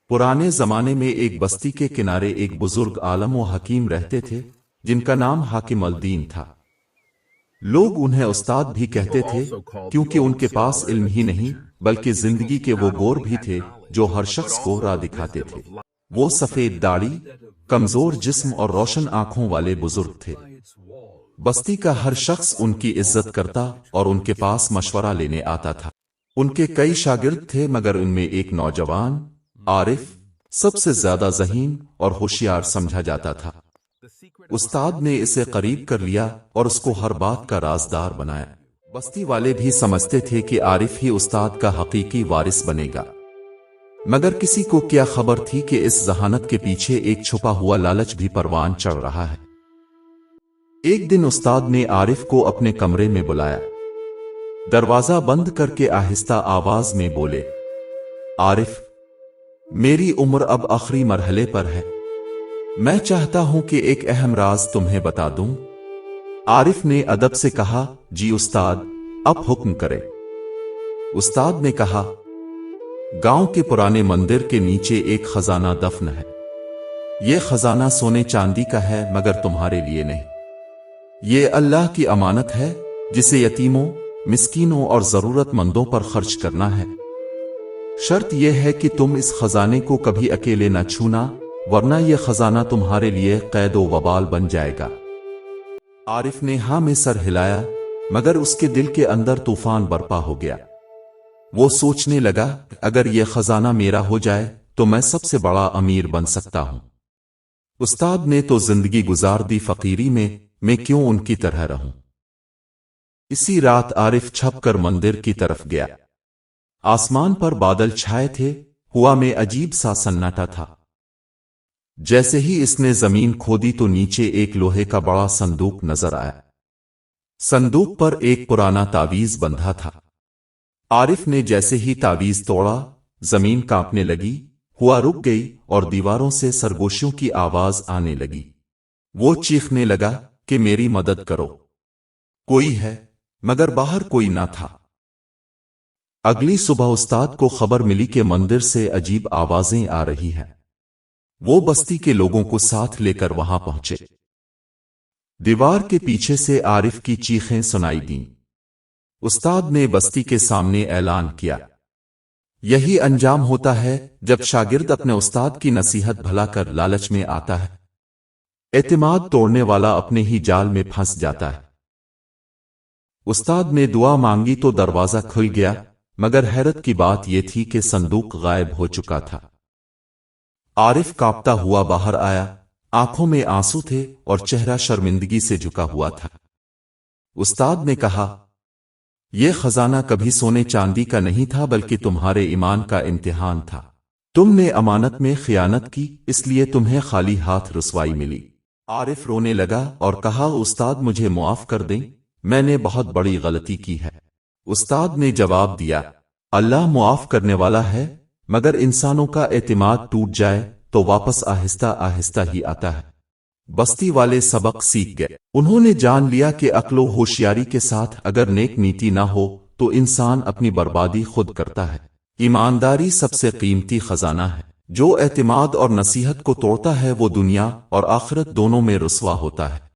پرانے زمانے میں ایک بستی کے کنارے ایک بزرگ عالم و حکیم رہتے تھے جن کا نام حاکم الدین تھا۔ لوگ انہیں استاد بھی کہتے تھے کیونکہ ان کے پاس علم ہی نہیں بلکہ زندگی کے وہ گور بھی تھے جو ہر شخص کو راہ دکھاتے تھے۔ وہ سفید داڑھی، کمزور جسم اور روشن آنکھوں والے بزرگ تھے۔ بستی کا ہر شخص ان کی عزت کرتا اور ان کے پاس مشورہ لینے آتا تھا۔ ان کے کئی شاگرد تھے مگر ان میں ایک نوجوان عارف سب سے زیادہ ذہین اور ہوشیار سمجھا جاتا تھا۔ استاد نے اسے قریب کر لیا اور اس کو ہر بات کا رازدار بنایا۔ بستی والے بھی سمجھتے تھے کہ عارف ہی استاد کا حقیقی وارث بنے گا، مگر کسی کو کیا خبر تھی کہ اس ذہانت کے پیچھے ایک چھپا ہوا لالچ بھی پروان چڑھ رہا ہے۔ ایک دن استاد نے عارف کو اپنے کمرے میں بلایا، دروازہ بند کر کے آہستہ آواز میں بولے، عارف، میری عمر اب آخری مرحلے پر ہے، میں چاہتا ہوں کہ ایک اہم راز تمہیں بتا دوں۔ عارف نے ادب سے کہا، جی استاد، اب حکم کرے۔ استاد نے کہا، گاؤں کے پرانے مندر کے نیچے ایک خزانہ دفن ہے۔ یہ خزانہ سونے چاندی کا ہے مگر تمہارے لیے نہیں۔ یہ اللہ کی امانت ہے جسے یتیموں، مسکینوں اور ضرورت مندوں پر خرچ کرنا ہے۔ شرط یہ ہے کہ تم اس خزانے کو کبھی اکیلے نہ چھونا ورنہ یہ خزانہ تمہارے لیے قید و وبال بن جائے گا۔ عارف نے ہاں میں سر ہلایا مگر اس کے دل کے اندر طوفان برپا ہو گیا۔ وہ سوچنے لگا، اگر یہ خزانہ میرا ہو جائے تو میں سب سے بڑا امیر بن سکتا ہوں۔ استاد نے تو زندگی گزار دی فقیری میں کیوں ان کی طرح رہوں۔ اسی رات عارف چھپ کر مندر کی طرف گیا۔ آسمان پر بادل چھائے تھے، ہوا میں عجیب سا سناٹا تھا۔ جیسے ہی اس نے زمین کھودی تو نیچے ایک لوہے کا بڑا صندوق نظر آیا۔ صندوق پر ایک پرانا تعویذ بندھا تھا۔ عارف نے جیسے ہی تعویذ توڑا، زمین کانپنے لگی، ہوا رک گئی اور دیواروں سے سرگوشیوں کی آواز آنے لگی۔ وہ چیخنے لگا کہ میری مدد کرو، کوئی ہے، مگر باہر کوئی نہ تھا۔ اگلی صبح استاد کو خبر ملی کہ مندر سے عجیب آوازیں آ رہی ہیں۔ وہ بستی کے لوگوں کو ساتھ لے کر وہاں پہنچے۔ دیوار کے پیچھے سے عارف کی چیخیں سنائی دیں۔ استاد نے بستی کے سامنے اعلان کیا، یہی انجام ہوتا ہے جب شاگرد اپنے استاد کی نصیحت بھلا کر لالچ میں آتا ہے۔ اعتماد توڑنے والا اپنے ہی جال میں پھنس جاتا ہے۔ استاد نے دعا مانگی تو دروازہ کھل گیا، مگر حیرت کی بات یہ تھی کہ صندوق غائب ہو چکا تھا۔ عارف کانپتا ہوا باہر آیا، آنکھوں میں آنسو تھے اور چہرہ شرمندگی سے جھکا ہوا تھا۔ استاد نے کہا، یہ خزانہ کبھی سونے چاندی کا نہیں تھا بلکہ تمہارے ایمان کا امتحان تھا۔ تم نے امانت میں خیانت کی، اس لیے تمہیں خالی ہاتھ رسوائی ملی۔ عارف رونے لگا اور کہا، استاد مجھے معاف کر دیں، میں نے بہت بڑی غلطی کی ہے۔ استاد نے جواب دیا، اللہ معاف کرنے والا ہے، مگر انسانوں کا اعتماد ٹوٹ جائے تو واپس آہستہ آہستہ ہی آتا ہے۔ بستی والے سبق سیکھ گئے۔ انہوں نے جان لیا کہ عقل و ہوشیاری کے ساتھ اگر نیک نیتی نہ ہو تو انسان اپنی بربادی خود کرتا ہے۔ ایمانداری سب سے قیمتی خزانہ ہے۔ جو اعتماد اور نصیحت کو توڑتا ہے وہ دنیا اور آخرت دونوں میں رسوا ہوتا ہے۔